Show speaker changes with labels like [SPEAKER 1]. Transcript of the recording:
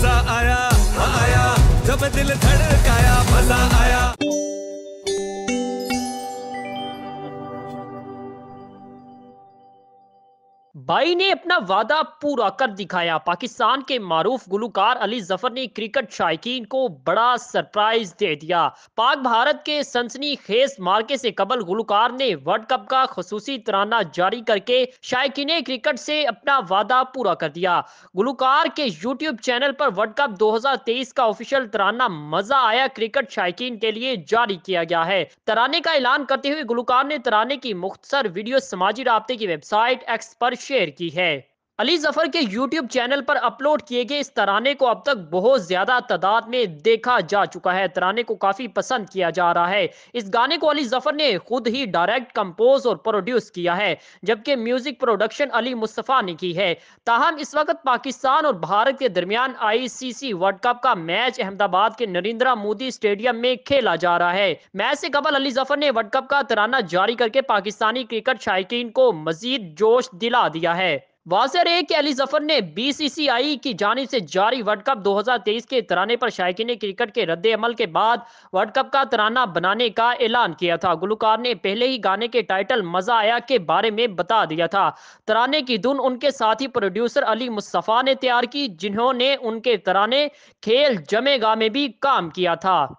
[SPEAKER 1] मजा आया जब दिल धड़काया, मजा आया।
[SPEAKER 2] भाई ने अपना वादा पूरा कर दिखाया। पाकिस्तान के मारूफ गुलकार अली जफर ने क्रिकेट शायकीन को बड़ा सरप्राइज दे दिया। पाक भारत के सनसनीखेज मार्के से कबल गुलकार ने वर्ल्ड कप का खसूसी तराना जारी करके शायकीन क्रिकेट से अपना वादा पूरा कर दिया। गुलकार के यूट्यूब चैनल पर वर्ल्ड कप 2023 का ऑफिशियल तराना मजा आया क्रिकेट शायकीन के लिए जारी किया गया है। तराने का ऐलान करते हुए गुलकार ने तराने की मुख्तसर वीडियो समाजी राब्ते की वेबसाइट एक्स पर शेयर की है। अली जफर के यूट्यूब चैनल पर अपलोड किए गए इस तराने को अब तक बहुत ज्यादा तादाद में देखा जा चुका है। तराने को काफी पसंद किया जा रहा है। इस गाने को अली जफर ने खुद ही डायरेक्ट कंपोज और प्रोड्यूस किया है, जबकि म्यूजिक प्रोडक्शन अली मुस्तफा ने की है। ताहम इस वक्त पाकिस्तान और भारत के दरमियान आईसीसी वर्ल्ड कप का मैच अहमदाबाद के नरेंद्र मोदी स्टेडियम में खेला जा रहा है। मैच से कबल अली जफर ने वर्ल्ड कप का तराना जारी करके पाकिस्तानी क्रिकेट शायकीन को मजीद जोश दिला दिया है। वाज़ेह है कि अली जफर ने बीसीसीआई की जानिब से जारी वर्ल्ड कप 2023 के तराने पर शायकीन क्रिकेट के रद्द अमल के बाद वर्ल्ड कप का तराना बनाने का ऐलान किया था। गुलकार ने पहले ही गाने के टाइटल मजा आया के बारे में बता दिया था। तराने की धुन उनके साथी प्रोड्यूसर अली मुस्तफा ने तैयार की, जिन्होंने उनके तराने खेल जमेगा में भी काम किया था।